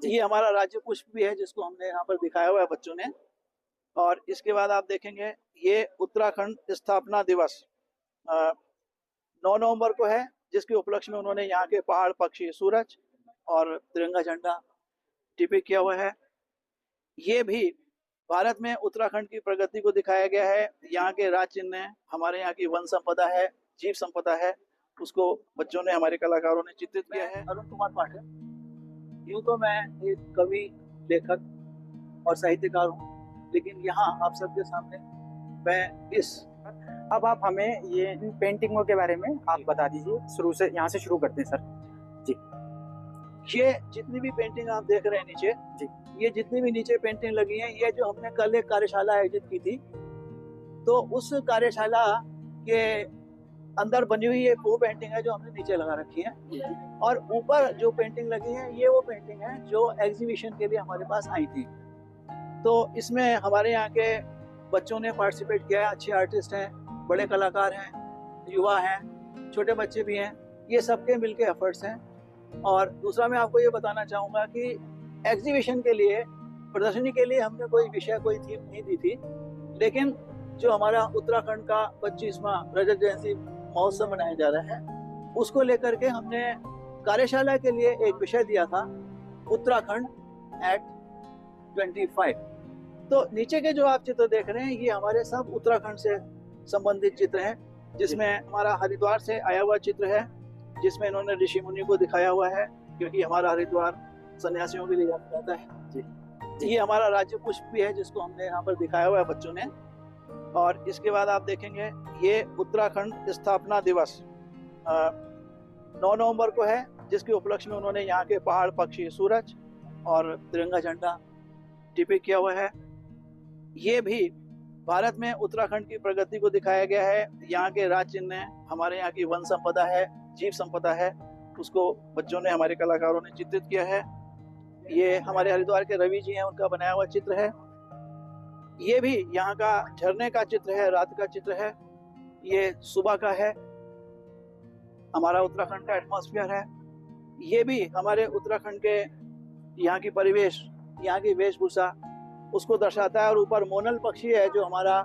ये हमारा राज्य पुष्प भी है जिसको हमने यहाँ पर दिखाया हुआ है बच्चों ने। और इसके बाद आप देखेंगे ये उत्तराखंड स्थापना दिवस 9 नवंबर को है, जिसके उपलक्ष्य में उन्होंने यहाँ के पहाड़, पक्षी, सूरज और तिरंगा झंडा डिपिक्ट किया हुआ है। ये भी भारत में उत्तराखंड की प्रगति को दिखाया गया है। यहाँ के राज चिन्ह है, हमारे यहाँ की वन संपदा है, जीव संपदा है, उसको बच्चों ने, हमारे कलाकारों ने चित्रित किया है। अरुण कुमार पाठक। यूँ तो मैं एक कवि, लेखक और साहित्यकार हूँ, लेकिन यहाँ आप सबके सामने मैं अब आप हमें ये इन पेंटिंगों के बारे में आप बता दीजिए। शुरू से, यहाँ से शुरू करते हैं सर जी। ये जितनी भी पेंटिंग आप देख रहे हैं नीचे जी, ये जितनी भी नीचे पेंटिंग लगी हैं, ये जो हमने कल एक कार्यशाला आयोजित की थी, तो उस कार्यशाला के अंदर बनी हुई एक वो पेंटिंग है जो हमने नीचे लगा रखी है। और ऊपर जो पेंटिंग लगी है, ये वो पेंटिंग है जो एग्जीबिशन के लिए हमारे पास आई थी। तो इसमें हमारे यहाँ के बच्चों ने पार्टिसिपेट किया है। अच्छे आर्टिस्ट हैं, बड़े कलाकार हैं, युवा हैं, छोटे बच्चे भी हैं, ये सबके मिलके एफर्ट्स हैं। और दूसरा मैं आपको ये बताना चाहूँगा कि एग्जीबिशन के लिए, प्रदर्शनी के लिए हमने कोई विषय, कोई थीम नहीं दी थी, लेकिन जो हमारा उत्तराखंड का 25वां रजत जयंती महोत्सव मनाया जा रहा है, उसको लेकर के हमने कार्यशाला के लिए एक विषय दिया था, उत्तराखंड एट 25। तो नीचे के जो आप चित्र देख रहे हैं, ये हमारे सब उत्तराखंड से संबंधित चित्र हैं, जिसमें हमारा हरिद्वार से आया हुआ चित्र है, जिसमें इन्होंने ऋषि मुनि को दिखाया हुआ है, क्योंकि हमारा हरिद्वार सन्यासियों के लिए जाना जाता है जी। ये हमारा राज्य पुष्प भी है जिसको हमने यहाँ पर दिखाया हुआ है बच्चों ने। और इसके बाद आप देखेंगे ये उत्तराखंड स्थापना दिवस 9 नवंबर को है, जिसके उपलक्ष्य में उन्होंने यहाँ के पहाड़, पक्षी, सूरज और तिरंगा झंडा डिपिक्ट किया हुआ है। ये भी भारत में उत्तराखंड की प्रगति को दिखाया गया है। यहाँ के राज चिन्ह है, हमारे यहाँ की वन संपदा है, जीव संपदा है, उसको बच्चों ने, हमारे कलाकारों ने चित्रित किया है। ये हमारे हरिद्वार के रवि जी हैं, उनका बनाया हुआ चित्र है। ये भी यहाँ का झरने का चित्र है, रात का चित्र है। ये सुबह का है, हमारा उत्तराखंड का एटमॉस्फेयर है। ये भी हमारे उत्तराखंड के यहाँ की परिवेश, यहाँ की वेशभूषा उसको दर्शाता है। और ऊपर मोनल पक्षी है जो हमारा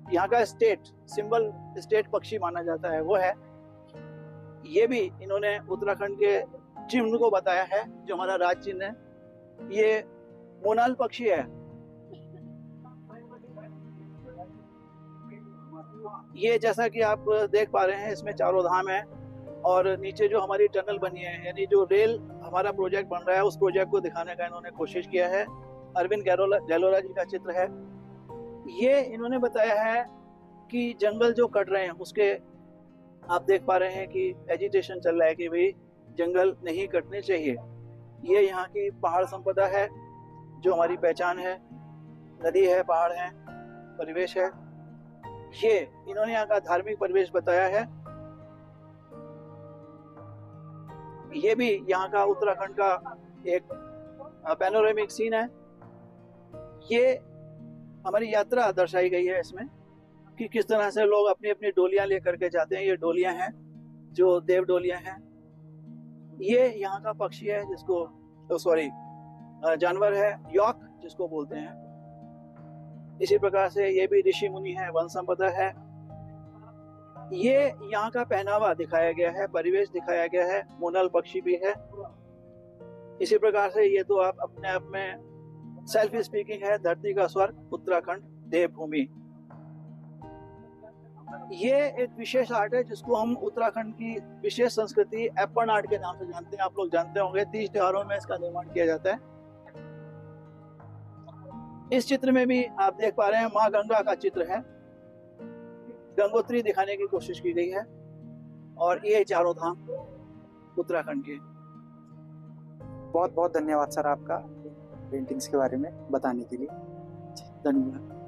यहाँ का स्टेट सिंबल, स्टेट पक्षी माना जाता है, वो है। ये भी इन्होंने उत्तराखंड के चिन्ह को बताया है, जो हमारा राज चिन्ह है, ये मोनाल पक्षी है। ये जैसा कि आप देख पा रहे हैं, इसमें चारों धाम है। और नीचे जो हमारी टनल बनी है, यानी जो रेल हमारा प्रोजेक्ट बन रहा है, उस प्रोजेक्ट को दिखाने का इन्होंने कोशिश किया है। अरविंद गहलोरा जी का चित्र है। ये इन्होंने बताया है कि जंगल जो कट रहे हैं, उसके आप देख पा रहे हैं कि एजिटेशन चल रहा है कि भाई जंगल नहीं कटने चाहिए। ये यहाँ की पहाड़ संपदा है जो हमारी पहचान है, नदी है, पहाड़ है, परिवेश है। ये इन्होंने यहाँ का धार्मिक परिवेश बताया है। ये भी यहाँ का उत्तराखंड का एक पैनोरेमिक सीन है। ये हमारी यात्रा दर्शाई गई है इसमें, कि किस तरह से लोग अपनी अपनी डोलियां लेकर के जाते हैं। ये डोलियां हैं जो देव डोलियां हैं। ये यहाँ का पक्षी है जिसको, जानवर है, यॉक जिसको बोलते हैं। इसी प्रकार से ये भी ऋषि मुनि है, वन संपदा है। ये यहाँ का पहनावा दिखाया गया है, परिवेश दिखाया गया है, मोनल पक्षी भी है। इसी प्रकार से ये तो आप अपने आप में सेल्फ स्पीकिंग है, धरती का स्वर्ग उत्तराखंड देवभूमि। ये एक विशेष आर्ट है जिसको हम उत्तराखंड की विशेष संस्कृति एप्पन आर्ट के नाम से जानते हैं। आप लोग जानते होंगे, 30 त्योहारों में इसका निर्माण किया जाता है। इस चित्र में भी आप देख पा रहे हैं माँ गंगा का चित्र है, गंगोत्री दिखाने की कोशिश की गई है। और ये चारों धाम उत्तराखंड के। बहुत बहुत धन्यवाद सर आपका पेंटिंग्स के बारे में बताने के लिए। धन्यवाद।